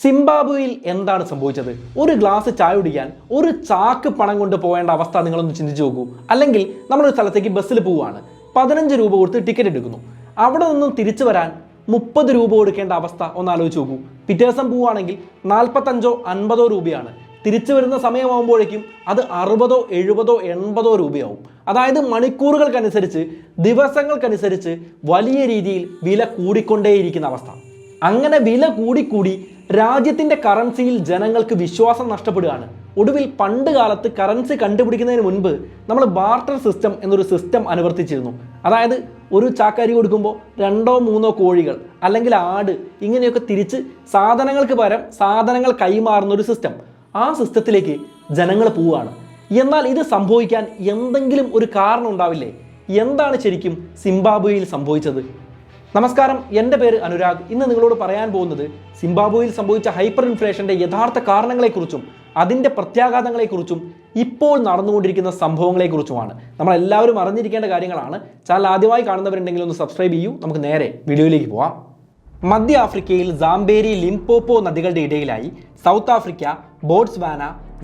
സിംബാബ്വേയിൽ എന്താണ് സംഭവിച്ചത്? ഒരു ഗ്ലാസ് ചായ കുടിക്കാൻ ഒരു ചാക്ക് പണം കൊണ്ട് പോകേണ്ട അവസ്ഥ നിങ്ങളൊന്ന് ചിന്തിച്ചു നോക്കൂ. അല്ലെങ്കിൽ നമ്മളൊരു സ്ഥലത്തേക്ക് ബസ്സിൽ പോവുകയാണ്, 15 രൂപ കൊടുത്ത് ടിക്കറ്റ് എടുക്കുന്നു. അവിടെ നിന്നും തിരിച്ചു വരാൻ 30 രൂപ കൊടുക്കേണ്ട അവസ്ഥ ഒന്ന് ആലോചിച്ച് നോക്കൂ. പിറ്റേ ദിവസം പോവുകയാണെങ്കിൽ 45 50 രൂപയാണ്. തിരിച്ചു വരുന്ന സമയമാകുമ്പോഴേക്കും അത് 60 70 80 രൂപയാവും. അതായത് മണിക്കൂറുകൾക്കനുസരിച്ച് ദിവസങ്ങൾക്കനുസരിച്ച് വലിയ രീതിയിൽ വില കൂടിക്കൊണ്ടേയിരിക്കുന്ന അവസ്ഥ. അങ്ങനെ വില കൂടിക്കൂടി രാജ്യത്തിൻ്റെ കറൻസിയിൽ ജനങ്ങൾക്ക് വിശ്വാസം നഷ്ടപ്പെടുകയാണ്. ഒടുവിൽ പണ്ട് കാലത്ത് കറൻസി കണ്ടുപിടിക്കുന്നതിന് മുൻപ് നമ്മൾ ബാർട്ടർ സിസ്റ്റം എന്നൊരു സിസ്റ്റം അനുവർത്തിച്ചിരുന്നു. അതായത് ഒരു ചാക്കരി കൊടുക്കുമ്പോൾ 2 3 കോഴികൾ അല്ലെങ്കിൽ ആട് ഇങ്ങനെയൊക്കെ തിരിച്ച് സാധനങ്ങൾക്ക് പകരം സാധനങ്ങൾ കൈമാറുന്ന ഒരു സിസ്റ്റം. ആ സിസ്റ്റത്തിലേക്ക് ജനങ്ങൾ പോവുകയാണ്. എന്നാൽ ഇത് സംഭവിക്കാൻ എന്തെങ്കിലും ഒരു കാരണം ഉണ്ടാവില്ലേ? എന്താണ് ശരിക്കും സിംബാബ്വേയിൽ സംഭവിച്ചത്? നമസ്കാരം, എൻ്റെ പേര് അനുരാഗ്. ഇന്ന് നിങ്ങളോട് പറയാൻ പോകുന്നത് സിംബാബ്വേയിൽ സംഭവിച്ച ഹൈപ്പർ ഇൻഫ്ലേഷൻ്റെ യഥാർത്ഥ കാരണങ്ങളെക്കുറിച്ചും അതിൻ്റെ പ്രത്യാഘാതങ്ങളെക്കുറിച്ചും ഇപ്പോൾ നടന്നുകൊണ്ടിരിക്കുന്ന സംഭവങ്ങളെക്കുറിച്ചുമാണ്. നമ്മളെല്ലാവരും അറിഞ്ഞിരിക്കേണ്ട കാര്യങ്ങളാണ്. ചാനൽ ആദ്യമായി കാണുന്നവരുണ്ടെങ്കിൽ ഒന്ന് സബ്സ്ക്രൈബ് ചെയ്യൂ. നമുക്ക് നേരെ വീഡിയോയിലേക്ക് പോവാം. മധ്യ ആഫ്രിക്കയിൽ സാംബേരി ലിംപോപ്പോ നദികളുടെ ഇടയിലായി south Africa, Botswana,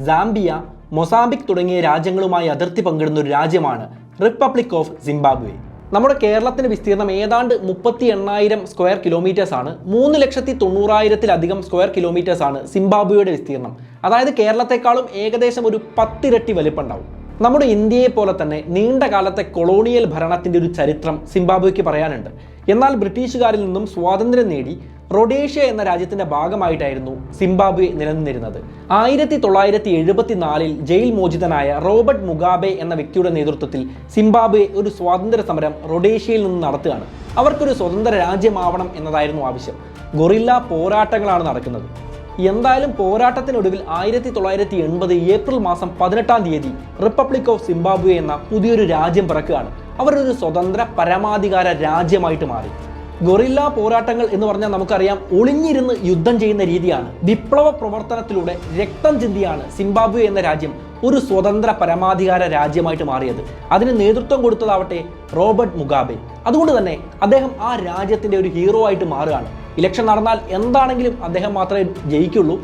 Zambia, Mozambique തുടങ്ങിയ രാജ്യങ്ങളുമായി അതിർത്തി പങ്കിടുന്ന ഒരു രാജ്യമാണ് റിപ്പബ്ലിക് ഓഫ് സിംബാബ്വെ. നമ്മുടെ കേരളത്തിന് വിസ്തീർണം ഏതാണ്ട് 38,000 സ്ക്വയർ കിലോമീറ്റേഴ്സ് ആണ്. 3,90,000-ലധികം സ്ക്വയർ കിലോമീറ്റേഴ്സ് ആണ് സിംബാബ്വേയുടെ വിസ്തീർണം. അതായത് കേരളത്തെക്കാളും ഏകദേശം ഒരു 10 ഇരട്ടി വലിപ്പമുണ്ടാവും. നമ്മുടെ ഇന്ത്യയെ പോലെ തന്നെ നീണ്ട കാലത്തെ കൊളോണിയൽ ഭരണത്തിൻ്റെ ഒരു ചരിത്രം സിംബാബ്വേക്ക് പറയാനുണ്ട്. എന്നാൽ ബ്രിട്ടീഷുകാരിൽ നിന്നും സ്വാതന്ത്ര്യം നേടി റൊഡേഷ്യ എന്ന രാജ്യത്തിൻ്റെ ഭാഗമായിട്ടായിരുന്നു സിംബാബ്വെ നിലനിന്നിരുന്നത്. 1974 ജയിൽ മോചിതനായ റോബർട്ട് മുഗാബെ എന്ന വ്യക്തിയുടെ നേതൃത്വത്തിൽ സിംബാബ്വെ ഒരു സ്വാതന്ത്ര്യ സമരം റൊഡേഷ്യയിൽ നിന്ന് നടത്തുകയാണ്. അവർക്കൊരു സ്വതന്ത്ര രാജ്യമാവണം എന്നതായിരുന്നു ആവശ്യം. ഗൊറില്ല പോരാട്ടങ്ങളാണ് നടക്കുന്നത്. എന്തായാലും പോരാട്ടത്തിനൊടുവിൽ 1980 ഏപ്രിൽ മാസം 18-ാം തീയതി റിപ്പബ്ലിക് ഓഫ് സിംബാബ്വെ എന്ന പുതിയൊരു രാജ്യം പിറക്കുകയാണ്. അവരൊരു സ്വതന്ത്ര പരമാധികാര രാജ്യമായിട്ട് മാറി. ഗൊറില്ല പോരാട്ടങ്ങൾ എന്ന് പറഞ്ഞാൽ നമുക്കറിയാം, ഒളിഞ്ഞിരുന്ന് യുദ്ധം ചെയ്യുന്ന രീതിയാണ്. വിപ്ലവ പ്രവർത്തനത്തിലൂടെ രക്തം ചിന്തിയാണ് സിംബാബ്വെ എന്ന രാജ്യം ഒരു സ്വതന്ത്ര പരമാധികാര രാജ്യമായിട്ട് മാറിയത്. അതിന് നേതൃത്വം കൊടുത്തതാവട്ടെ റോബർട്ട് മുഗാബെ. അതുകൊണ്ട് തന്നെ അദ്ദേഹം ആ രാജ്യത്തിൻ്റെ ഒരു ഹീറോ ആയിട്ട് മാറുകയാണ്. ഇലക്ഷൻ നടന്നാൽ എന്താണെങ്കിലും അദ്ദേഹം മാത്രമേ ജയിക്കുള്ളൂ.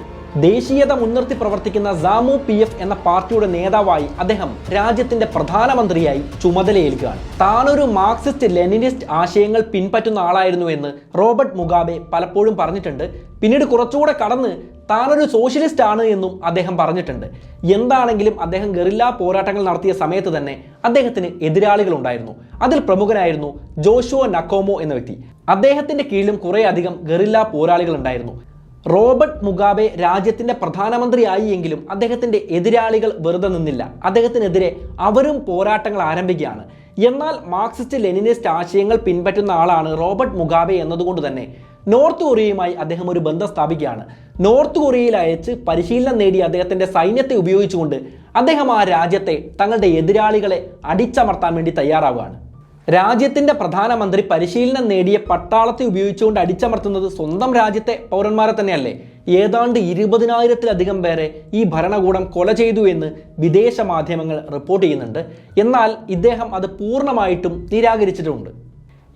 ദേശീയത മുൻനിർത്തി പ്രവർത്തിക്കുന്ന സാമു PF എന്ന പാർട്ടിയുടെ നേതാവായി അദ്ദേഹം രാജ്യത്തിന്റെ പ്രധാനമന്ത്രിയായി ചുമതലയേൽക്കുകയാണ്. താനൊരു മാർക്സിസ്റ്റ് ലെനിനിസ്റ്റ് ആശയങ്ങൾ പിൻപറ്റുന്ന ആളായിരുന്നു എന്ന് റോബർട്ട് മുഗാബെ പലപ്പോഴും പറഞ്ഞിട്ടുണ്ട്. പിന്നീട് കുറച്ചുകൂടെ കടന്ന് താനൊരു സോഷ്യലിസ്റ്റ് ആണ് എന്നും അദ്ദേഹം പറഞ്ഞിട്ടുണ്ട്. എന്താണെങ്കിലും അദ്ദേഹം ഗറില്ല പോരാട്ടങ്ങൾ നടത്തിയ സമയത്ത് തന്നെ അദ്ദേഹത്തിന് എതിരാളികൾ ഉണ്ടായിരുന്നു. അതിൽ പ്രമുഖനായിരുന്നു ജോഷുവ നക്കോമോ എന്ന വ്യക്തി. അദ്ദേഹത്തിന്റെ കീഴിലും കുറേ അധികം ഗറില്ല പോരാളികൾ ഉണ്ടായിരുന്നു. റോബർട്ട് മുഗാബെ രാജ്യത്തിന്റെ പ്രധാനമന്ത്രിയായി എങ്കിലും അദ്ദേഹത്തിന്റെ എതിരാളികൾ വെറുതെ നിന്നില്ല. അദ്ദേഹത്തിനെതിരെ അവരും പോരാട്ടങ്ങൾ ആരംഭിക്കുകയാണ്. എന്നാൽ മാർക്സിസ്റ്റ് ലെനിനിസ്റ്റ് ആശയങ്ങൾ പിൻപറ്റുന്ന ആളാണ് റോബർട്ട് മുഗാബെ എന്നതുകൊണ്ട് തന്നെ നോർത്ത് കൊറിയയുമായി അദ്ദേഹം ഒരു ബന്ധം സ്ഥാപിക്കുകയാണ്. നോർത്ത് കൊറിയയിൽ അയച്ച് പരിശീലനം നേടിയ അദ്ദേഹത്തിന്റെ സൈന്യത്തെ ഉപയോഗിച്ചുകൊണ്ട് അദ്ദേഹം ആ രാജ്യത്തെ തങ്ങളുടെ എതിരാളികളെ അടിച്ചമർത്താൻ വേണ്ടി തയ്യാറാവുകയാണ്. രാജ്യത്തിന്റെ പ്രധാനമന്ത്രി പരിശീലനം നേടിയ പട്ടാളത്തെ ഉപയോഗിച്ചുകൊണ്ട് അടിച്ചമർത്തുന്നത് സ്വന്തം രാജ്യത്തെ പൗരന്മാരെ തന്നെയല്ലേ? ഏതാണ്ട് 20,000-ലധികം പേരെ ഈ ഭരണകൂടം കൊല ചെയ്തു എന്ന് വിദേശ മാധ്യമങ്ങൾ റിപ്പോർട്ട് ചെയ്യുന്നുണ്ട്. എന്നാൽ ഇദ്ദേഹം അത് പൂർണ്ണമായിട്ടും നിരാകരിച്ചിട്ടുമുണ്ട്.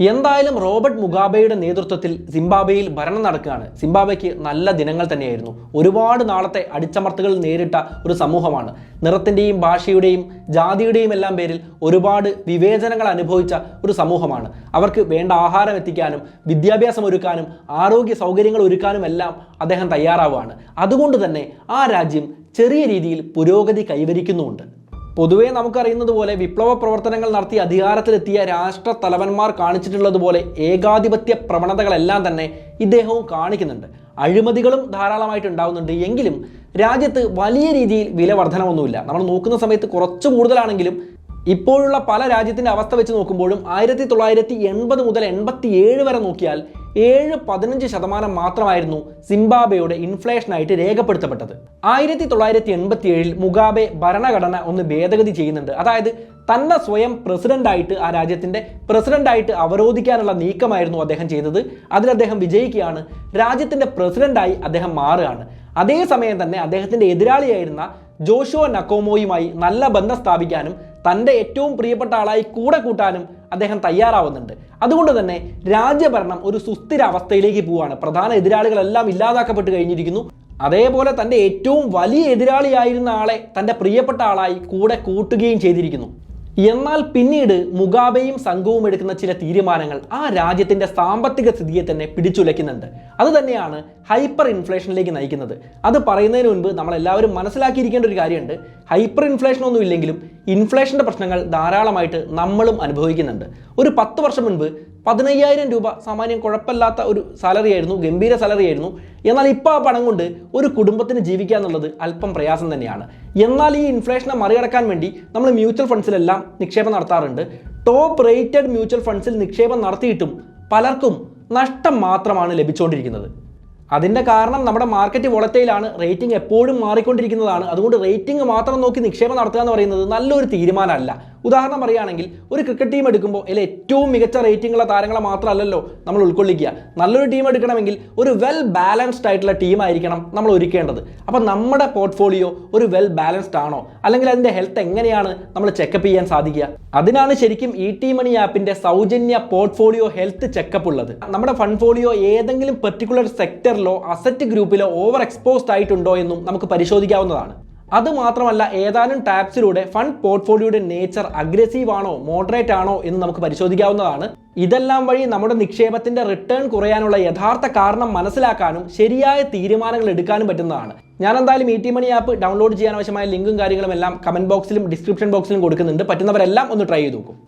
എന്തായാലും റോബർട്ട് മുഗാബെയുടെ നേതൃത്വത്തിൽ സിംബാബ്വേയിൽ ഭരണം നടക്കുകയാണ്. സിംബാബ്വേക്ക് നല്ല ദിനങ്ങൾ തന്നെയായിരുന്നു. ഒരുപാട് നാളത്തെ അടിച്ചമർത്തലുകൾ നേരിട്ട ഒരു സമൂഹമാണ്. നിറത്തിൻ്റെയും ഭാഷയുടെയും ജാതിയുടെയും എല്ലാം പേരിൽ ഒരുപാട് വിവേചനങ്ങൾ അനുഭവിച്ച ഒരു സമൂഹമാണ്. അവർക്ക് വേണ്ട ആഹാരം എത്തിക്കാനും വിദ്യാഭ്യാസം ഒരുക്കാനും ആരോഗ്യ സൗകര്യങ്ങൾ ഒരുക്കാനും എല്ലാം അദ്ദേഹം തയ്യാറാവുകയാണ്. അതുകൊണ്ട് തന്നെ ആ രാജ്യം ചെറിയ രീതിയിൽ പുരോഗതി കൈവരിക്കുന്നുമുണ്ട്. പൊതുവേ നമുക്കറിയുന്നത് പോലെ വിപ്ലവ പ്രവർത്തനങ്ങൾ നടത്തി അധികാരത്തിലെത്തിയ രാഷ്ട്ര തലവന്മാർ കാണിച്ചിട്ടുള്ളതുപോലെ ഏകാധിപത്യ പ്രവണതകളെല്ലാം തന്നെ ഇദ്ദേഹവും കാണിക്കുന്നുണ്ട്. അഴിമതികളും ധാരാളമായിട്ട് ഉണ്ടാവുന്നുണ്ട്. എങ്കിലും രാജ്യത്ത് വലിയ രീതിയിൽ വില വർധനമൊന്നുമില്ല. നമ്മൾ നോക്കുന്ന സമയത്ത് കുറച്ച് കൂടുതലാണെങ്കിലും ഇപ്പോഴുള്ള പല രാജ്യത്തിൻ്റെ അവസ്ഥ വെച്ച് നോക്കുമ്പോഴും 1980 മുതൽ 87 വരെ നോക്കിയാൽ 7-15% മാത്രമായിരുന്നു സിംബാബ്വേയുടെ ഇൻഫ്ലേഷനായിട്ട് രേഖപ്പെടുത്തപ്പെട്ടത്. 1987 മുഗാബെ ഭരണഘടന ഒന്ന് ഭേദഗതി ചെയ്യുന്നുണ്ട്. അതായത് തന്നെ സ്വയം പ്രസിഡന്റായിട്ട് ആ രാജ്യത്തിൻ്റെ പ്രസിഡന്റായിട്ട് അവരോധിക്കാനുള്ള നീക്കമായിരുന്നു അദ്ദേഹം ചെയ്തത്. അതിൽ അദ്ദേഹം വിജയിക്കുകയാണ്. രാജ്യത്തിൻ്റെ പ്രസിഡന്റായി അദ്ദേഹം മാറുകയാണ്. അതേസമയം തന്നെ അദ്ദേഹത്തിൻ്റെ എതിരാളിയായിരുന്ന ജോഷുവ നക്കോമോയുമായി നല്ല ബന്ധം സ്ഥാപിക്കാനും തൻ്റെ ഏറ്റവും പ്രിയപ്പെട്ട ആളായി കൂടെ കൂട്ടാനും അദ്ദേഹം തയ്യാറാവുന്നുണ്ട്. അതുകൊണ്ട് തന്നെ രാജ്യഭരണം ഒരു സുസ്ഥിര അവസ്ഥയിലേക്ക് പോവുകയാണ്. പ്രധാന എതിരാളികളെല്ലാം ഇല്ലാതാക്കപ്പെട്ട് കഴിഞ്ഞിരിക്കുന്നു. അതേപോലെ തൻ്റെ ഏറ്റവും വലിയ എതിരാളിയായിരുന്ന ആളെ തൻ്റെ പ്രിയപ്പെട്ട ആളായി കൂടെ കൂട്ടുകയും ചെയ്തിരിക്കുന്നു. എന്നാൽ പിന്നീട് മുഗാബെയും സംഘവും എടുക്കുന്ന ചില തീരുമാനങ്ങൾ ആ രാജ്യത്തിൻ്റെ സാമ്പത്തിക സ്ഥിതിയെ തന്നെ പിടിച്ചുലയ്ക്കുന്നുണ്ട്. അതുതന്നെയാണ് ഹൈപ്പർ ഇൻഫ്ലേഷനിലേക്ക് നയിക്കുന്നത്. അത് പറയുന്നതിന് മുൻപ് നമ്മളെല്ലാവരും മനസ്സിലാക്കിയിരിക്കേണ്ട ഒരു കാര്യമുണ്ട്. ഹൈപ്പർ ഇൻഫ്ലേഷൻ ഒന്നും ഇല്ലെങ്കിലും ഇൻഫ്ലേഷൻ്റെ പ്രശ്നങ്ങൾ ധാരാളമായിട്ട് നമ്മളും അനുഭവിക്കുന്നുണ്ട്. ഒരു 10 വർഷം മുൻപ് 15,000 രൂപ സാമാന്യം കുഴപ്പമില്ലാത്ത ഒരു സാലറി ആയിരുന്നു, ഗംഭീര സാലറി ആയിരുന്നു. എന്നാൽ ഇപ്പോൾ ആ പണം കൊണ്ട് ഒരു കുടുംബത്തിന് ജീവിക്കുക എന്നുള്ളത് അല്പം പ്രയാസം തന്നെയാണ്. എന്നാൽ ഈ ഇൻഫ്ലേഷനെ മറികടക്കാൻ വേണ്ടി നമ്മൾ മ്യൂച്വൽ ഫണ്ട്സിലെല്ലാം നിക്ഷേപം നടത്താറുണ്ട്. ടോപ്പ് റേറ്റഡ് മ്യൂച്വൽ ഫണ്ട്സിൽ നിക്ഷേപം നടത്തിയിട്ടും പലർക്കും നഷ്ടം മാത്രമാണ് ലഭിച്ചുകൊണ്ടിരിക്കുന്നത്. അതിൻ്റെ കാരണം നമ്മുടെ മാർക്കറ്റ് വോളറ്റൈലാണ്, റേറ്റിംഗ് എപ്പോഴും മാറിക്കൊണ്ടിരിക്കുന്നതാണ്. അതുകൊണ്ട് റേറ്റിംഗ് മാത്രം നോക്കി നിക്ഷേപം നടത്തുക എന്ന് പറയുന്നത് നല്ലൊരു തീരുമാനമല്ല. ഉദാഹരണം പറയുകയാണെങ്കിൽ ഒരു ക്രിക്കറ്റ് ടീം എടുക്കുമ്പോൾ അതിൽ ഏറ്റവും മികച്ച റേറ്റിംഗുള്ള താരങ്ങളെ മാത്രമല്ലല്ലോ നമ്മൾ ഉൾക്കൊള്ളിക്കുക. നല്ലൊരു ടീം എടുക്കണമെങ്കിൽ ഒരു വെൽ ബാലൻസ്ഡ് ആയിട്ടുള്ള ടീം ആയിരിക്കണം നമ്മൾ ഒരുക്കേണ്ടത്. അപ്പം നമ്മുടെ പോർട്ട്ഫോളിയോ ഒരു വെൽ ബാലൻസ്ഡ് ആണോ, അല്ലെങ്കിൽ അതിൻ്റെ ഹെൽത്ത് എങ്ങനെയാണ് നമ്മൾ ചെക്കപ്പ് ചെയ്യാൻ സാധിക്കുക? അതിനാണ് ശരിക്കും ET Money ആപ്പിൻ്റെ സൗജന്യ പോർട്ട്ഫോളിയോ ഹെൽത്ത് ചെക്കപ്പ് ഉള്ളത്. നമ്മുടെ ഫണ്ട് ഫോളിയോ ഏതെങ്കിലും പെർട്ടിക്കുലർ സെക്ടറിലോ അസറ്റ് ഗ്രൂപ്പിലോ ഓവർ എക്സ്പോസ്ഡ് ആയിട്ടുണ്ടോ എന്നും നമുക്ക് പരിശോധിക്കാവുന്നതാണ്. അതുമാത്രമല്ല, ഏതാനും ടാബ്സിലൂടെ ഫണ്ട് പോർട്ട്ഫോളിയോയുടെ നേച്ചർ അഗ്രസീവ് ആണോ മോഡറേറ്റ് ആണോ എന്ന് നമുക്ക് പരിശോധിക്കാവുന്നതാണ്. ഇതെല്ലാം വഴി നമ്മുടെ നിക്ഷേപത്തിന്റെ റിട്ടേൺ കുറയാനുള്ള യഥാർത്ഥ കാരണം മനസ്സിലാക്കാനും ശരിയായ തീരുമാനങ്ങൾ എടുക്കാനും പറ്റുന്നതാണ്. ഞാൻ എന്തായാലും ET Money ആപ്പ് ഡൗൺലോഡ് ചെയ്യാൻ ആവശ്യമായ ലിങ്കും കാര്യങ്ങളും എല്ലാം കമന്റ് ബോക്സിലും ഡിസ്ക്രിപ്ഷൻ ബോക്സിലും കൊടുക്കുന്നുണ്ട്. പറ്റുന്നവരെല്ലാം ഒന്ന് ട്രൈ ചെയ്ത് നോക്കും.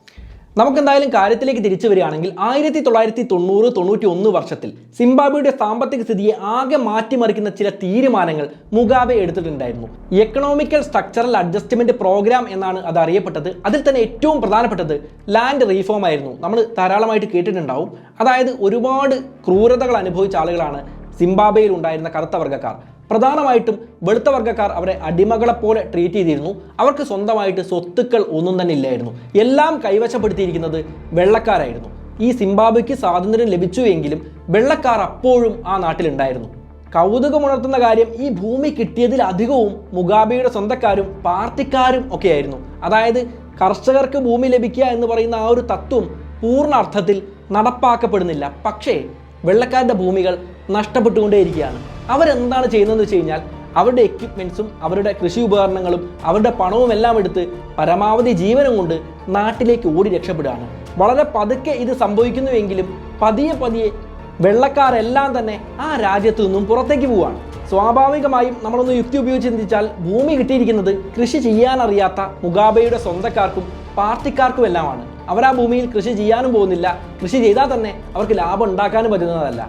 നമുക്കെന്തായാലും കാര്യത്തിലേക്ക് തിരിച്ചു വരികയാണെങ്കിൽ 1990-91 വർഷത്തിൽ സിംബാബ്വേയുടെ സാമ്പത്തിക സ്ഥിതിയെ ആകെ മാറ്റിമറിക്കുന്ന ചില തീരുമാനങ്ങൾ മുഗാബെ എടുത്തിട്ടുണ്ടായിരുന്നു. എക്കണോമിക്കൽ സ്ട്രക്ചറൽ അഡ്ജസ്റ്റ്മെന്റ് പ്രോഗ്രാം എന്നാണ് അത് അറിയപ്പെട്ടത്. അതിൽ തന്നെ ഏറ്റവും പ്രധാനപ്പെട്ടത് ലാൻഡ് റീഫോം ആയിരുന്നു. നമ്മൾ ധാരാളമായിട്ട് കേട്ടിട്ടുണ്ടാവും. അതായത് ഒരുപാട് ക്രൂരതകൾ അനുഭവിച്ച ആളുകളാണ് സിംബാബ്വേയിൽ ഉണ്ടായിരുന്ന കറുത്ത വർഗ്ഗക്കാർ. പ്രധാനമായിട്ടും വെളുത്ത വർഗ്ഗക്കാർ അവരെ അടിമകളെ പോലെ ട്രീറ്റ് ചെയ്തിരുന്നു. അവർക്ക് സ്വന്തമായിട്ട് സ്വത്തുക്കൾ ഒന്നും തന്നെ ഇല്ലായിരുന്നു. എല്ലാം കൈവശപ്പെടുത്തിയിരിക്കുന്നത് വെള്ളക്കാരായിരുന്നു. ഈ സിംബാബ്വേക്ക് സ്വാതന്ത്ര്യം ലഭിച്ചു എങ്കിലും വെള്ളക്കാർ അപ്പോഴും ആ നാട്ടിലുണ്ടായിരുന്നു. കൗതുകമുണർത്തുന്ന കാര്യം, ഈ ഭൂമി കിട്ടിയതിൽ അധികവും മുഗാബെയുടെ സ്വന്തക്കാരും പാർട്ടിക്കാരും ഒക്കെയായിരുന്നു. അതായത് കർഷകർക്ക് ഭൂമി ലഭിക്കുക എന്ന് പറയുന്ന ആ ഒരു തത്വം പൂർണ്ണ അർത്ഥത്തിൽ നടപ്പാക്കപ്പെടുന്നില്ല. പക്ഷേ വെള്ളക്കാരുടെ ഭൂമികൾ നഷ്ടപ്പെട്ടുകൊണ്ടേയിരിക്കുകയാണ്. അവരെന്താണ് ചെയ്യുന്നതെന്ന് വെച്ച് കഴിഞ്ഞാൽ അവരുടെ എക്യുപ്മെൻറ്റ്സും അവരുടെ കൃഷി ഉപകരണങ്ങളും അവരുടെ പണവും എല്ലാം എടുത്ത് പരമാവധി ജീവനും കൊണ്ട് നാട്ടിലേക്ക് ഓടി രക്ഷപ്പെടുകയാണ്. വളരെ പതുക്കെ ഇത് സംഭവിക്കുന്നുവെങ്കിലും പതിയെ വെള്ളക്കാരെല്ലാം തന്നെ ആ രാജ്യത്തു നിന്നും പുറത്തേക്ക് പോവുകയാണ്. സ്വാഭാവികമായും നമ്മളൊന്ന് യുക്തി ഉപയോഗിച്ച് ചിന്തിച്ചാൽ ഭൂമി കിട്ടിയിരിക്കുന്നത് കൃഷി ചെയ്യാനറിയാത്ത മുഗാബെയുടെ സ്വന്തക്കാർക്കും പാർട്ടിക്കാർക്കും എല്ലാമാണ്. അവർ ആ ഭൂമിയിൽ കൃഷി ചെയ്യാനും പോകുന്നില്ല. കൃഷി ചെയ്താൽ തന്നെ അവർക്ക് ലാഭം ഉണ്ടാക്കാനും പറ്റുന്നതല്ല.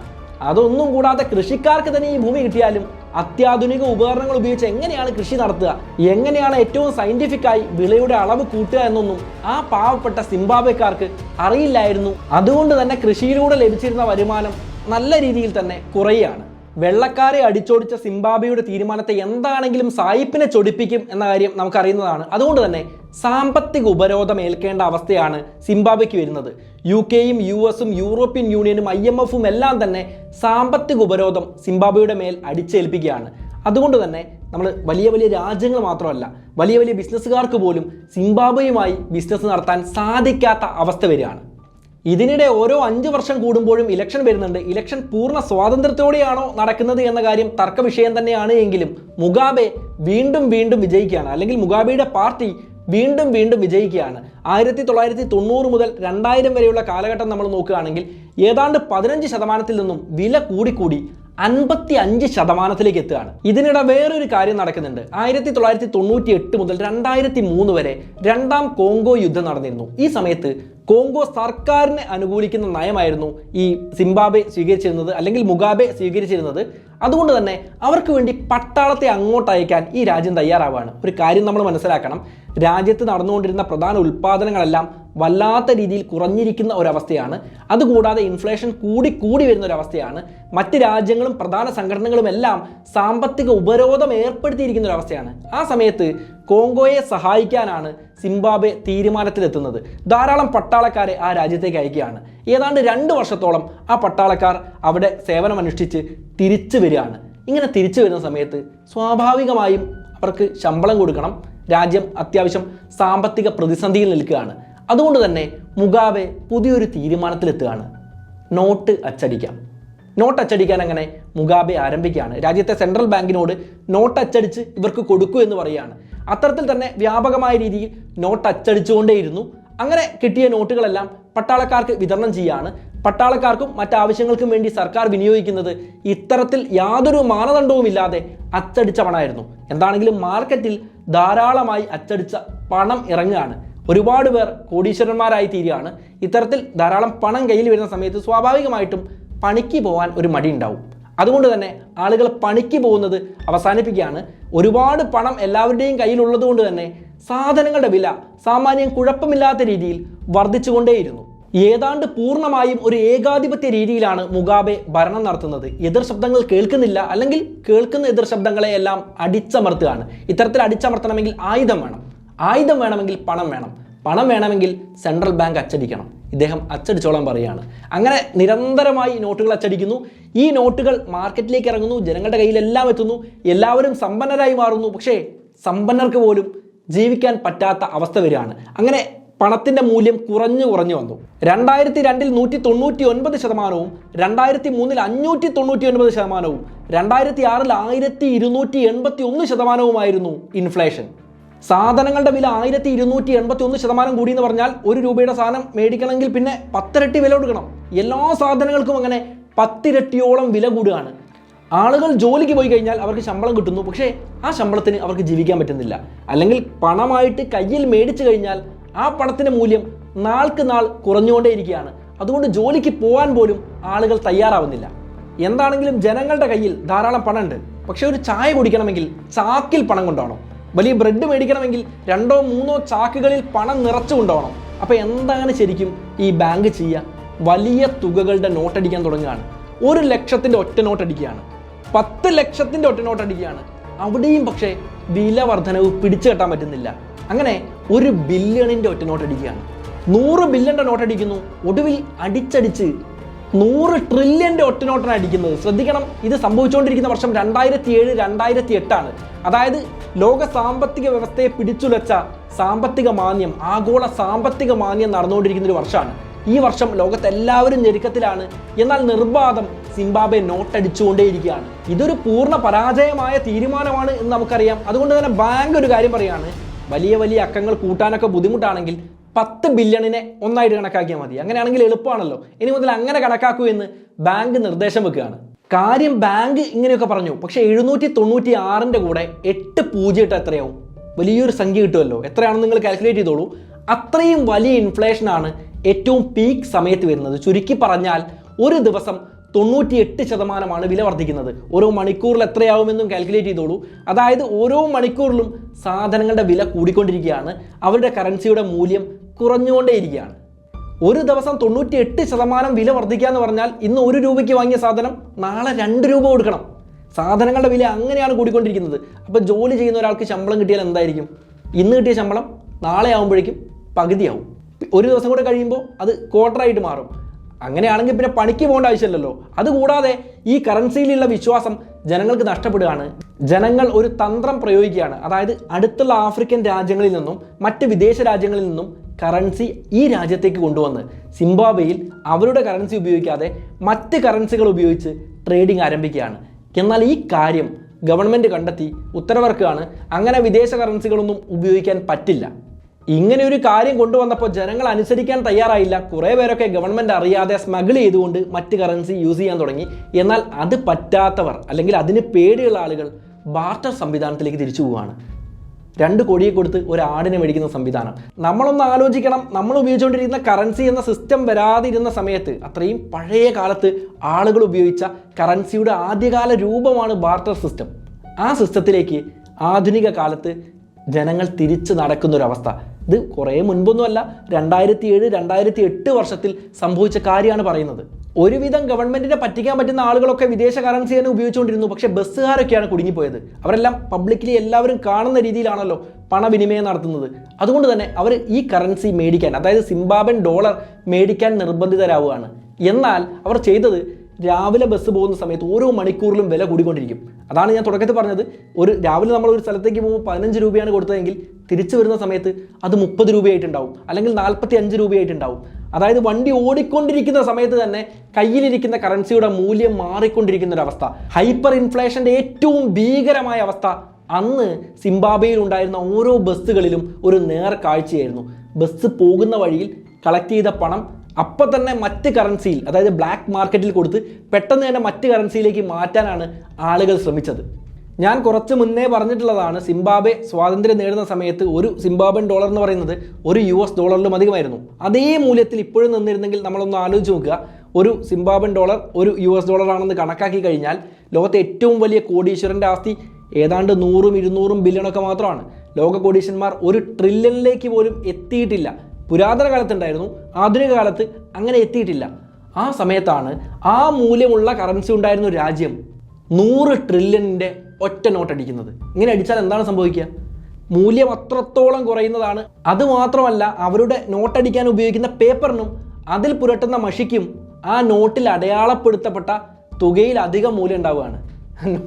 അതൊന്നും കൂടാതെ കൃഷിക്കാർക്ക് തന്നെ ഈ ഭൂമി കിട്ടിയാലും അത്യാധുനിക ഉപകരണങ്ങൾ ഉപയോഗിച്ച് എങ്ങനെയാണ് കൃഷി നടത്തുക, എങ്ങനെയാണ് ഏറ്റവും സയന്റിഫിക്കായി വിളയുടെ അളവ് കൂട്ടുക എന്നൊന്നും ആ പാവപ്പെട്ട സിംബാബ്വേക്കാർക്ക് അറിയില്ലായിരുന്നു. അതുകൊണ്ട് തന്നെ കൃഷിയിലൂടെ ലഭിച്ചിരുന്ന വരുമാനം നല്ല രീതിയിൽ തന്നെ കുറയുകയാണ്. വെള്ളക്കാരെ അടിച്ചോടിച്ച സിംബാബ്വേയുടെ തീരുമാനത്തെ എന്താണെങ്കിലും സായിപ്പിനെ ചൊടിപ്പിക്കും എന്ന കാര്യം നമുക്കറിയുന്നതാണ്. അതുകൊണ്ട് തന്നെ സാമ്പത്തിക ഉപരോധം ഏൽക്കേണ്ട അവസ്ഥയാണ് സിംബാബ്വേക്ക് വരുന്നത്. UK-യും US-ഉം യൂറോപ്യൻ യൂണിയനും IMF-ഉം എല്ലാം തന്നെ സാമ്പത്തിക ഉപരോധം സിംബാബ്വേയുടെ മേൽ അടിച്ചേൽപ്പിക്കുകയാണ്. അതുകൊണ്ട് തന്നെ നമ്മൾ വലിയ രാജ്യങ്ങൾ മാത്രമല്ല, വലിയ ബിസിനസ്സുകാർക്ക് പോലും സിംബാബ്വേയുമായി ബിസിനസ് നടത്താൻ സാധിക്കാത്ത അവസ്ഥ വരികയാണ്. ഇതിനിടെ ഓരോ 5 വർഷം കൂടുമ്പോഴും ഇലക്ഷൻ വരുന്നുണ്ട്. ഇലക്ഷൻ പൂർണ്ണ സ്വാതന്ത്ര്യത്തോടെയാണോ നടക്കുന്നത് എന്ന കാര്യം തർക്ക വിഷയം തന്നെയാണ്. എങ്കിലും മുഗാബെ വീണ്ടും വിജയിക്കുകയാണ്, അല്ലെങ്കിൽ മുഗാബെയുടെ പാർട്ടി വീണ്ടും വിജയിക്കുകയാണ്. 1990 മുതൽ 2000 വരെയുള്ള കാലഘട്ടം നമ്മൾ നോക്കുകയാണെങ്കിൽ ഏതാണ്ട് 15% നിന്നും വില കൂടി 55% എത്തുകയാണ്. ഇതിനിടെ വേറൊരു കാര്യം നടക്കുന്നുണ്ട്. 1998 മുതൽ 2003 വരെ രണ്ടാം കോങ്കോ യുദ്ധം നടന്നിരുന്നു. ഈ സമയത്ത് കോങ്കോ സർക്കാരിനെ അനുകൂലിക്കുന്ന നയമായിരുന്നു ഈ സിംബാബ്വെ സ്വീകരിച്ചിരുന്നത്, അല്ലെങ്കിൽ മുഗാബെ സ്വീകരിച്ചിരുന്നത്. അതുകൊണ്ട് തന്നെ അവർക്ക് വേണ്ടി പട്ടാളത്തെ അങ്ങോട്ട് അയക്കാൻ ഈ രാജ്യം തയ്യാറാവുകയാണ്. ഒരു കാര്യം നമ്മൾ മനസ്സിലാക്കണം, രാജ്യത്ത് നടന്നുകൊണ്ടിരുന്ന പ്രധാന ഉൽപ്പാദനങ്ങളെല്ലാം വല്ലാത്ത രീതിയിൽ കുറഞ്ഞിരിക്കുന്ന ഒരവസ്ഥയാണ്. അതുകൂടാതെ ഇൻഫ്ലേഷൻ കൂടി വരുന്ന ഒരവസ്ഥയാണ്. മറ്റ് രാജ്യങ്ങളും പ്രധാന സംഘടനകളും എല്ലാം സാമ്പത്തിക ഉപരോധം ഏർപ്പെടുത്തിയിരിക്കുന്ന ഒരവസ്ഥയാണ്. ആ സമയത്ത് കോങ്കോയെ സഹായിക്കാനാണ് സിംബാബ്വെ തീരുമാനത്തിലെത്തുന്നത്. ധാരാളം പട്ടാളക്കാരെ ആ രാജ്യത്തേക്ക് അയക്കുകയാണ്. ഏതാണ്ട് 2 വർഷത്തോളം ആ പട്ടാളക്കാർ അവിടെ സേവനമനുഷ്ഠിച്ച് തിരിച്ചു വരികയാണ്. ഇങ്ങനെ തിരിച്ചു വരുന്ന സമയത്ത് സ്വാഭാവികമായും അവർക്ക് ശമ്പളം കൊടുക്കണം, രാജ്യം അത്യാവശ്യം സാമ്പത്തിക പ്രതിസന്ധിയിൽ നിൽക്കുകയാണ്. അതുകൊണ്ട് തന്നെ മുഗാബെ പുതിയൊരു തീരുമാനത്തിലെത്തുകയാണ്. നോട്ട് അച്ചടിക്കാം. നോട്ട് അച്ചടിക്കാൻ അങ്ങനെ മുഗാബെ ആരംഭിക്കുകയാണ്. രാജ്യത്തെ സെൻട്രൽ ബാങ്കിനോട് നോട്ട് അച്ചടിച്ച് ഇവർക്ക് കൊടുക്കൂ എന്ന് പറയുകയാണ്. അത്തരത്തിൽ തന്നെ വ്യാപകമായ രീതിയിൽ നോട്ട് അച്ചടിച്ചുകൊണ്ടേയിരുന്നു. അങ്ങനെ കിട്ടിയ നോട്ടുകളെല്ലാം പട്ടാളക്കാർക്ക് വിതരണം ചെയ്യുകയാണ്. പട്ടാളക്കാർക്കും മറ്റാവശ്യങ്ങൾക്കും വേണ്ടി സർക്കാർ വിനിയോഗിക്കുന്നത് ഇത്തരത്തിൽ യാതൊരു മാനദണ്ഡവുമില്ലാതെ അച്ചടിച്ച പണമായിരുന്നു. എന്താണെങ്കിലും മാർക്കറ്റിൽ ധാരാളമായി അച്ചടിച്ച പണം ഇറങ്ങുകയാണ്. ഒരുപാട് പേർ കോടീശ്വരന്മാരായി തീരുകയാണ്. ഇത്തരത്തിൽ ധാരാളം പണം കയ്യിൽ വരുന്ന സമയത്ത് സ്വാഭാവികമായിട്ടും പണിക്ക് പോകാൻ ഒരു മടി ഉണ്ടാവും. അതുകൊണ്ട് തന്നെ ആളുകൾ പണിക്ക് പോകുന്നത് അവസാനിപ്പിക്കുകയാണ്. ഒരുപാട് പണം എല്ലാവരുടെയും കയ്യിലുള്ളത് കൊണ്ട് തന്നെ സാധനങ്ങളുടെ വില സാമാന്യം കുഴപ്പമില്ലാത്ത രീതിയിൽ വർദ്ധിച്ചുകൊണ്ടേയിരുന്നു. ഏതാണ്ട് പൂർണ്ണമായും ഒരു ഏകാധിപത്യ രീതിയിലാണ് മുഗാബെ ഭരണം നടത്തുന്നത്. എതിർ ശബ്ദങ്ങൾ കേൾക്കുന്നില്ല, അല്ലെങ്കിൽ കേൾക്കുന്ന എതിർ ശബ്ദങ്ങളെ എല്ലാം അടിച്ചമർത്തുകയാണ്. ഇത്തരത്തിൽ അടിച്ചമർത്തണമെങ്കിൽ ആയുധം വേണമെങ്കിൽ പണം വേണമെങ്കിൽ സെൻട്രൽ ബാങ്ക് അച്ചടിക്കണം. ഇദ്ദേഹം അച്ചടിച്ചോളാൻ പറയുകയാണ്. അങ്ങനെ നിരന്തരമായി നോട്ടുകൾ അച്ചടിക്കുന്നു. ഈ നോട്ടുകൾ മാർക്കറ്റിലേക്ക് ഇറങ്ങുന്നു, ജനങ്ങളുടെ കയ്യിലെല്ലാം എത്തുന്നു, എല്ലാവരും സമ്പന്നരായി മാറുന്നു. പക്ഷേ സമ്പന്നർക്ക് പോലും ജീവിക്കാൻ പറ്റാത്ത അവസ്ഥ വരികയാണ്. അങ്ങനെ പണത്തിന്റെ മൂല്യം കുറഞ്ഞു വന്നു. 2002 199%, 2003 599%, 2006 1281%, ഇൻഫ്ലേഷൻ. സാധനങ്ങളുടെ വില 1281% കൂടി എന്ന് പറഞ്ഞാൽ 1 രൂപയുടെ സാധനം മേടിക്കണമെങ്കിൽ പിന്നെ 10 ഇരട്ടി വില കൊടുക്കണം. എല്ലാ സാധനങ്ങൾക്കും അങ്ങനെ 10 ഇരട്ടിയോളം വില കൂടുകയാണ്. ആളുകൾ ജോലിക്ക് പോയി കഴിഞ്ഞാൽ അവർക്ക് ശമ്പളം കിട്ടുന്നു, പക്ഷേ ആ ശമ്പളത്തിന് അവർക്ക് ജീവിക്കാൻ പറ്റുന്നില്ല. അല്ലെങ്കിൽ പണമായിട്ട് കയ്യിൽ മേടിച്ചു കഴിഞ്ഞാൽ ആ പണത്തിന്റെ മൂല്യം നാൾക്ക് നാൾ കുറഞ്ഞുകൊണ്ടേയിരിക്കുകയാണ്. അതുകൊണ്ട് ജോലിക്ക് പോകാൻ പോലും ആളുകൾ തയ്യാറാവുന്നില്ല. എന്താണെങ്കിലും ജനങ്ങളുടെ കയ്യിൽ ധാരാളം പണമുണ്ട്, പക്ഷെ ഒരു ചായ കുടിക്കണമെങ്കിൽ ചാക്കിൽ പണം കൊണ്ടുപോകണം. വലിയ ബ്രെഡ് മേടിക്കണമെങ്കിൽ 2-3 ചാക്കുകളിൽ പണം നിറച്ചു കൊണ്ടുപോകണം. അപ്പോൾ എന്താണ് ശരിക്കും ഈ ബാങ്ക് ചെയ്യുക? വലിയ തുകകളുടെ നോട്ടടിക്കാൻ തുടങ്ങുകയാണ്. 1 ലക്ഷത്തിൻ്റെ ഒറ്റ നോട്ടടിക്കുകയാണ്, 10 ലക്ഷത്തിൻ്റെ ഒറ്റ നോട്ടടിക്കുകയാണ്. അവിടെയും പക്ഷേ വില വർധനവ് പിടിച്ചു കെട്ടാൻ പറ്റുന്നില്ല. അങ്ങനെ 1 ബില്യണിൻ്റെ ഒറ്റ നോട്ടടിക്കുകയാണ്, 100 ബില്യൻ്റെ നോട്ടടിക്കുന്നു. ഒടുവിൽ അടിച്ചടിച്ച് 100 ട്രില്യൻ്റെ ഒറ്റ നോട്ടാണ് അടിക്കുന്നത്. ശ്രദ്ധിക്കണം, ഇത് സംഭവിച്ചുകൊണ്ടിരിക്കുന്ന വർഷം 2007-2008 അതായത് ലോക സാമ്പത്തിക വ്യവസ്ഥയെ പിടിച്ചുലച്ച സാമ്പത്തിക മാന്ദ്യം, ആഗോള സാമ്പത്തിക മാന്ദ്യം നടന്നുകൊണ്ടിരിക്കുന്ന ഒരു വർഷമാണ്. ഈ വർഷം ലോകത്തെല്ലാവരും ഞെരുക്കത്തിലാണ്. എന്നാൽ നിർബാധം സിംബാബ്വെ നോട്ടടിച്ചുകൊണ്ടേയിരിക്കുകയാണ്. ഇതൊരു പൂർണ്ണ പരാജയമായ തീരുമാനമാണ് എന്ന് നമുക്കറിയാം. അതുകൊണ്ട് തന്നെ ബാങ്ക് ഒരു കാര്യം പറയാണ്, വലിയ അക്കങ്ങൾ കൂട്ടാനൊക്കെ ബുദ്ധിമുട്ടാണെങ്കിൽ 10 ബില്യണിനെ ഒന്നായിട്ട് കണക്കാക്കിയാൽ മതി. അങ്ങനെയാണെങ്കിൽ എളുപ്പമാണല്ലോ. ഇനി മുതൽ അങ്ങനെ കണക്കാക്കൂ എന്ന് ബാങ്ക് നിർദ്ദേശം വെക്കുകയാണ്. കാര്യം ബാങ്ക് ഇങ്ങനെയൊക്കെ പറഞ്ഞു, പക്ഷെ 796ന്റെ കൂടെ 8 0 ഇട്ട് എത്രയാവും? വലിയൊരു സംഖ്യ കിട്ടുമല്ലോ. എത്രയാണെന്ന് നിങ്ങൾ കാൽക്കുലേറ്റ് ചെയ്തോളൂ. അത്രയും വലിയ ഇൻഫ്ലേഷനാണ് ഏറ്റവും പീക്ക് സമയത്ത് വരുന്നത്. ചുരുക്കി പറഞ്ഞാൽ ഒരു ദിവസം 98% വില വർദ്ധിക്കുന്നത്. ഓരോ മണിക്കൂറിൽ എത്രയാവുമെന്നും കാൽക്കുലേറ്റ് ചെയ്തോളൂ. അതായത് ഓരോ മണിക്കൂറിലും സാധനങ്ങളുടെ വില കൂടിക്കൊണ്ടിരിക്കുകയാണ്, അവരുടെ കറൻസിയുടെ മൂല്യം കുറഞ്ഞുകൊണ്ടേയിരിക്കുകയാണ്. ഒരു ദിവസം 98% വില വർദ്ധിക്കുക എന്ന് പറഞ്ഞാൽ ഇന്ന് 1 രൂപയ്ക്ക് വാങ്ങിയ സാധനം നാളെ 2 രൂപ കൊടുക്കണം. സാധനങ്ങളുടെ വില അങ്ങനെയാണ് കൂടിക്കൊണ്ടിരിക്കുന്നത്. അപ്പോൾ ജോലി ചെയ്യുന്ന ഒരാൾക്ക് ശമ്പളം കിട്ടിയാൽ എന്തായിരിക്കും? ഇന്ന് കിട്ടിയ ശമ്പളം നാളെ ആകുമ്പോഴേക്കും പകുതിയാവും. ഒരു ദിവസം കൂടെ കഴിയുമ്പോൾ അത് ക്വാർട്ടറായിട്ട് മാറും. അങ്ങനെയാണെങ്കിൽ പിന്നെ പണിക്ക് പോകേണ്ട ആവശ്യമില്ലല്ലോ. അതുകൂടാതെ ഈ കറൻസിയിലുള്ള വിശ്വാസം ജനങ്ങൾക്ക് നഷ്ടപ്പെടുകയാണ്. ജനങ്ങൾ ഒരു തന്ത്രം പ്രയോഗിക്കുകയാണ്. അതായത് അടുത്തുള്ള ആഫ്രിക്കൻ രാജ്യങ്ങളിൽ നിന്നും മറ്റ് വിദേശ രാജ്യങ്ങളിൽ നിന്നും കറൻസി ഈ രാജ്യത്തേക്ക് കൊണ്ടുവന്ന് സിംബാബ്വേയിൽ അവരുടെ കറൻസി ഉപയോഗിക്കാതെ മറ്റ് കറൻസികൾ ഉപയോഗിച്ച് ട്രേഡിംഗ് ആരംഭിക്കുകയാണ്. എന്നാൽ ഈ കാര്യം ഗവൺമെൻറ് കണ്ടെത്തി ഉത്തരവിറക്കുകയാണ്. അങ്ങനെ വിദേശ കറൻസികളൊന്നും ഉപയോഗിക്കാൻ പറ്റില്ല. ഇങ്ങനെ ഒരു കാര്യം കൊണ്ടുവന്നപ്പോൾ ജനങ്ങൾ അനുസരിക്കാൻ തയ്യാറായില്ല. കുറേ പേരൊക്കെ ഗവൺമെൻറ് അറിയാതെ സ്മഗിൾ ചെയ്തുകൊണ്ട് മറ്റ് കറൻസി യൂസ് ചെയ്യാൻ തുടങ്ങി. എന്നാൽ അത് പറ്റാത്തവർ, അല്ലെങ്കിൽ അതിന് പേടിയുള്ള ആളുകൾ ബാർട്ടർ സംവിധാനത്തിലേക്ക് തിരിച്ചു പോവുകയാണ്. 2 കോടിയെ കൊടുത്ത് ഒരു ആടിനെ മേടിക്കുന്ന സംവിധാനം. നമ്മളൊന്ന് ആലോചിക്കണം, നമ്മൾ ഉപയോഗിച്ചുകൊണ്ടിരിക്കുന്ന കറൻസി എന്ന സിസ്റ്റം വരാതിരുന്ന സമയത്ത്, അത്രയും പഴയ കാലത്ത് ആളുകൾ ഉപയോഗിച്ച കറൻസിയുടെ ആദ്യകാല രൂപമാണ് ബാർട്ടർ സിസ്റ്റം. ആ സിസ്റ്റത്തിലേക്ക് ആധുനിക കാലത്ത് ജനങ്ങൾ തിരിച്ചു നടക്കുന്നൊരവസ്ഥ. ഇത് കുറേ മുൻപൊന്നുമല്ല, 2007-2008 വർഷത്തിൽ സംഭവിച്ച കാര്യമാണ് പറയുന്നത്. ഒരുവിധം ഗവൺമെന്റിനെ പറ്റിക്കാൻ പറ്റുന്ന ആളുകളൊക്കെ വിദേശ കറൻസി തന്നെ ഉപയോഗിച്ചുകൊണ്ടിരുന്നു. പക്ഷേ ബസ്സുകാരൊക്കെയാണ് കുടുങ്ങിപ്പോയത്. അവരെല്ലാം പബ്ലിക്കലി എല്ലാവരും കാണുന്ന രീതിയിലാണല്ലോ പണവിനിമയം നടത്തുന്നത്. അതുകൊണ്ട് തന്നെ അവർ ഈ കറൻസി മേടിക്കാൻ, അതായത് സിംബാബ്വൻ ഡോളർ മേടിക്കാൻ നിർബന്ധിതരാവുകയാണ്. എന്നാൽ അവർ ചെയ്തത് രാവിലെ ബസ് പോകുന്ന സമയത്ത് ഓരോ മണിക്കൂറിലും വില കൂടിക്കൊണ്ടിരിക്കും. അതാണ് ഞാൻ തുടക്കത്തിൽ പറഞ്ഞത്, രാവിലെ നമ്മൾ ഒരു സ്ഥലത്തേക്ക് പോകുമ്പോൾ 15 രൂപയാണ് കൊടുത്തതെങ്കിൽ തിരിച്ചു വരുന്ന സമയത്ത് അത് 30 രൂപയായിട്ടുണ്ടാവും, അല്ലെങ്കിൽ 45 രൂപയായിട്ടുണ്ടാവും. അതായത് വണ്ടി ഓടിക്കൊണ്ടിരിക്കുന്ന സമയത്ത് തന്നെ കയ്യിലിരിക്കുന്ന കറൻസിയുടെ മൂല്യം മാറിക്കൊണ്ടിരിക്കുന്ന ഒരു അവസ്ഥ. ഹൈപ്പർ ഇൻഫ്ലേഷൻ്റെ ഏറ്റവും ഭീകരമായ അവസ്ഥ അന്ന് സിംബാബ്വേയിൽ ഉണ്ടായിരുന്ന ഓരോ ബസ്സുകളിലും ഒരു നേർക്കാഴ്ചയായിരുന്നു. ബസ് പോകുന്ന വഴിയിൽ കളക്ട് ചെയ്ത പണം അപ്പം തന്നെ മറ്റ് കറൻസിയിൽ, അതായത് ബ്ലാക്ക് മാർക്കറ്റിൽ കൊടുത്ത് പെട്ടെന്ന് തന്നെ മറ്റ് കറൻസിയിലേക്ക് മാറ്റാനാണ് ആളുകൾ ശ്രമിച്ചത്. ഞാൻ കുറച്ച് മുന്നേ പറഞ്ഞിട്ടുള്ളതാണ്, സിംബാബ്വെ സ്വാതന്ത്ര്യം നേടുന്ന സമയത്ത് ഒരു സിംബാബ്വൻ ഡോളർ എന്ന് പറയുന്നത് ഒരു US$ലും അധികമായിരുന്നു. അതേ മൂല്യത്തിൽ ഇപ്പോഴും നിന്നിരുന്നെങ്കിൽ നമ്മളൊന്ന് ആലോചിച്ച് നോക്കുക, ഒരു സിംബാബ്വൻ ഡോളർ ഒരു US$, ആണെന്ന് കണക്കാക്കി കഴിഞ്ഞാൽ ലോകത്തെ ഏറ്റവും വലിയ കോടീശ്വരൻ്റെ ആസ്തി ഏതാണ്ട് 100-200 ബില്യണൊക്കെ മാത്രമാണ്. ലോക കോടീശ്വരന്മാർ 1 ട്രില്യണിലേക്ക് പോലും എത്തിയിട്ടില്ല. പുരാതന കാലത്തുണ്ടായിരുന്നു, ആധുനിക കാലത്ത് അങ്ങനെ എത്തിയിട്ടില്ല. ആ സമയത്താണ് ആ മൂല്യമുള്ള കറൻസി ഉണ്ടായിരുന്ന ഒരു രാജ്യം 100 ട്രില്യണിൻ്റെ ഒറ്റ നോട്ട് അടിക്കുന്നത്. ഇങ്ങനെ അടിച്ചാൽ എന്താണ് സംഭവിക്കുക? മൂല്യം അത്രത്തോളം കുറയുന്നതാണ്. അതുമാത്രമല്ല, അവരുടെ നോട്ടടിക്കാൻ ഉപയോഗിക്കുന്ന പേപ്പറിനും അതിൽ പുരട്ടുന്ന മഷിക്കും ആ നോട്ടിൽ അടയാളപ്പെടുത്തപ്പെട്ട തുകയിൽ അധികം മൂല്യം ഉണ്ടാവുകയാണ്.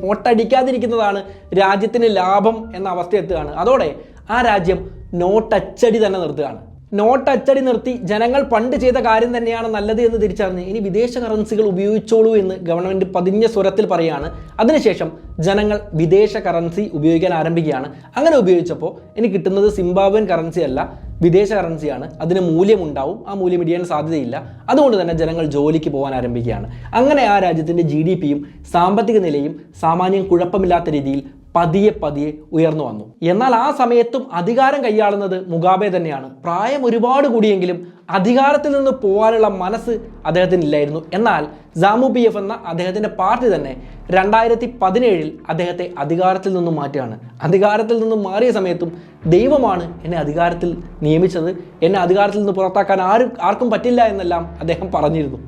നോട്ടടിക്കാതിരിക്കുന്നതാണ് രാജ്യത്തിന് ലാഭം എന്ന അവസ്ഥ എത്തുകയാണ്. അതോടെ ആ രാജ്യം നോട്ടച്ചടി തന്നെ നിർത്തുകയാണ്. നോട്ടച്ചടി നിർത്തി ജനങ്ങൾ പണ്ട് ചെയ്ത കാര്യം തന്നെയാണ് നല്ലത് എന്ന് തിരിച്ചറിഞ്ഞ് ഇനി വിദേശ കറൻസികൾ ഉപയോഗിച്ചോളൂ എന്ന് ഗവൺമെൻറ് പതിഞ്ഞ സ്വരത്തിൽ പറയുകയാണ്. അതിനുശേഷം ജനങ്ങൾ വിദേശ കറൻസി ഉപയോഗിക്കാൻ ആരംഭിക്കുകയാണ്. അങ്ങനെ ഉപയോഗിച്ചപ്പോൾ എനിക്ക് കിട്ടുന്നത് സിംബാബ്വൻ കറൻസി അല്ല, വിദേശ കറൻസിയാണ്. അതിന് മൂല്യമുണ്ടാവും, ആ മൂല്യം ഇടിയാൻ സാധ്യതയില്ല. അതുകൊണ്ട് തന്നെ ജനങ്ങൾ ജോലിക്ക് പോകാൻ ആരംഭിക്കുകയാണ്. അങ്ങനെ ആ രാജ്യത്തിൻ്റെ GDPയും സാമ്പത്തിക നിലയും സാമാന്യം കുഴപ്പമില്ലാത്ത രീതിയിൽ പതിയെ ഉയർന്നു വന്നു. എന്നാൽ ആ സമയത്തും അധികാരം കൈയാളുന്നത് മുഗാബെ തന്നെയാണ്. പ്രായം ഒരുപാട് കൂടിയെങ്കിലും അധികാരത്തിൽ നിന്ന് പോകാനുള്ള മനസ്സ് അദ്ദേഹത്തിനില്ലായിരുന്നു. എന്നാൽ ZANU-PF എന്ന അദ്ദേഹത്തിൻ്റെ പാർട്ടി തന്നെ 2017 അദ്ദേഹത്തെ അധികാരത്തിൽ നിന്നും മാറ്റുകയാണ്. അധികാരത്തിൽ നിന്നും മാറിയ സമയത്തും ദൈവമാണ് എന്നെ അധികാരത്തിൽ നിയമിച്ചത്, എന്നെ അധികാരത്തിൽ നിന്ന് പുറത്താക്കാൻ ആർക്കും പറ്റില്ല എന്നെല്ലാം അദ്ദേഹം പറഞ്ഞിരുന്നു.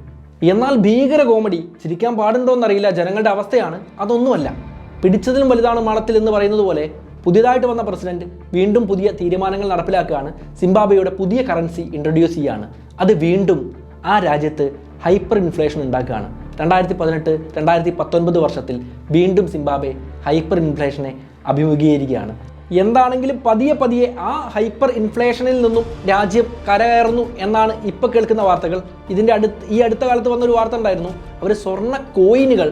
എന്നാൽ ഭീകര കോമഡി, ചിരിക്കാൻ പാടുണ്ടോയെന്നറിയില്ല, ജനങ്ങളുടെ അവസ്ഥയാണ് അതൊന്നുമല്ല. പിടിച്ചതിലും വലുതാണ് മാളത്തിൽ എന്ന് പറയുന്നത് പോലെ പുതിയതായിട്ട് വന്ന പ്രസിഡന്റ് വീണ്ടും പുതിയ തീരുമാനങ്ങൾ നടപ്പിലാക്കുകയാണ്. സിംബാബ്വേയുടെ പുതിയ കറൻസി ഇൻട്രൊഡ്യൂസ് ചെയ്യുകയാണ്. അത് വീണ്ടും ആ രാജ്യത്ത് ഹൈപ്പർ ഇൻഫ്ലേഷൻ ഉണ്ടാക്കുകയാണ്. 2018-2019 വർഷത്തിൽ വീണ്ടും സിംബാബ്വെ ഹൈപ്പർ ഇൻഫ്ലേഷനെ അഭിമുഖീകരിക്കുകയാണ്. എന്താണെങ്കിലും പതിയെ ആ ഹൈപ്പർ ഇൻഫ്ലേഷനിൽ നിന്നും രാജ്യം കരകയറുന്നു എന്നാണ് ഇപ്പോൾ കേൾക്കുന്ന വാർത്തകൾ. ഈ അടുത്ത കാലത്ത് വന്നൊരു വാർത്ത ഉണ്ടായിരുന്നു, അവർ സ്വർണ്ണ കോയിനുകൾ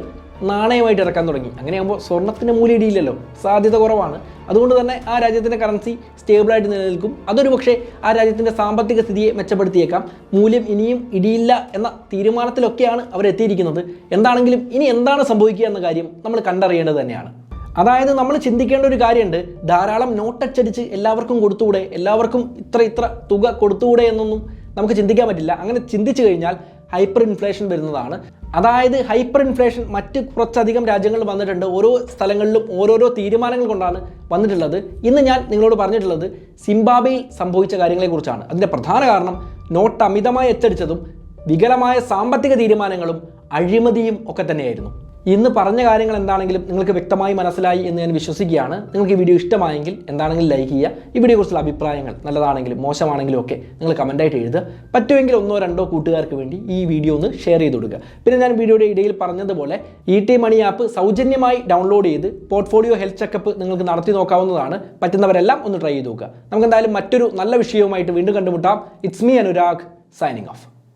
നാണയമായിട്ട് ഇറക്കാൻ തുടങ്ങി. അങ്ങനെയാകുമ്പോൾ സ്വർണ്ണത്തിന് മൂല്യം ഇടിയില്ലല്ലോ, സാധ്യത കുറവാണ്. അതുകൊണ്ട് തന്നെ ആ രാജ്യത്തിൻ്റെ കറൻസി സ്റ്റേബിളായിട്ട് നിലനിൽക്കും. അതൊരു പക്ഷേ ആ രാജ്യത്തിൻ്റെ സാമ്പത്തിക സ്ഥിതിയെ മെച്ചപ്പെടുത്തിയേക്കാം. മൂല്യം ഇനിയും ഇടിയില്ല എന്ന തീരുമാനത്തിലൊക്കെയാണ് അവരെത്തിയിരിക്കുന്നത്. എന്താണെങ്കിലും ഇനി എന്താണ് സംഭവിക്കുക എന്ന കാര്യം നമ്മൾ കണ്ടറിയേണ്ടത് തന്നെയാണ്. അതായത് നമ്മൾ ചിന്തിക്കേണ്ട ഒരു കാര്യമുണ്ട്, ധാരാളം നോട്ടച്ചടിച്ച് എല്ലാവർക്കും കൊടുത്തുകൂടെ, എല്ലാവർക്കും ഇത്ര തുക കൊടുത്തുകൂടെ എന്നൊന്നും നമുക്ക് ചിന്തിക്കാൻ പറ്റില്ല. അങ്ങനെ ചിന്തിച്ചു കഴിഞ്ഞാൽ ഹൈപ്പർ ഇൻഫ്ലേഷൻ വരുന്നതാണ്. അതായത് ഹൈപ്പർ ഇൻഫ്ലേഷൻ മറ്റ് കുറച്ചധികം രാജ്യങ്ങളിൽ വന്നിട്ടുണ്ട്. ഓരോ സ്ഥലങ്ങളിലും ഓരോരോ തീരുമാനങ്ങൾ കൊണ്ടാണ് വന്നിട്ടുള്ളത്. ഇന്ന് ഞാൻ നിങ്ങളോട് പറഞ്ഞിട്ടുള്ളത് സിംബാബ്വേയിൽ സംഭവിച്ച കാര്യങ്ങളെക്കുറിച്ചാണ്. അതിൻ്റെ പ്രധാന കാരണം നോട്ട് അമിതമായി അച്ചടിച്ചതും വികലമായ സാമ്പത്തിക തീരുമാനങ്ങളും അഴിമതിയും ഒക്കെ തന്നെയായിരുന്നു. ഇന്ന് പറഞ്ഞ കാര്യങ്ങൾ എന്താണെങ്കിലും നിങ്ങൾക്ക് വ്യക്തമായി മനസ്സിലായി എന്ന് ഞാൻ വിശ്വസിക്കുകയാണ്. നിങ്ങൾക്ക് ഈ വീഡിയോ ഇഷ്ടമായെങ്കിൽ എന്താണെങ്കിലും ലൈക്ക് ചെയ്യുക. ഈ വീഡിയോയെക്കുറിച്ചുള്ള അഭിപ്രായങ്ങൾ നല്ലതാണെങ്കിലും മോശമാണെങ്കിലും ഒക്കെ നിങ്ങൾ കമൻറ്റായിട്ട് എഴുതുക. പറ്റുമെങ്കിൽ 1-2 കൂട്ടുകാർക്ക് വേണ്ടി ഈ വീഡിയോ ഒന്ന് ഷെയർ ചെയ്ത് കൊടുക്കുക. പിന്നെ ഞാൻ വീഡിയോയുടെ ഇടയിൽ പറഞ്ഞതുപോലെ ET മണി ആപ്പ് സൗജന്യമായി ഡൗൺലോഡ് ചെയ്ത് പോർട്ട്ഫോളിയോ ഹെൽത്ത് ചെക്കപ്പ് നിങ്ങൾക്ക് നടത്തി നോക്കാവുന്നതാണ്. പറ്റുന്നവരെല്ലാം ഒന്ന് ട്രൈ ചെയ്ത് നോക്കുക. നമുക്ക് എന്തായാലും മറ്റൊരു നല്ല വിഷയവുമായിട്ട് വീണ്ടും കണ്ടുമുട്ടാം. It's me Anurag, signing off.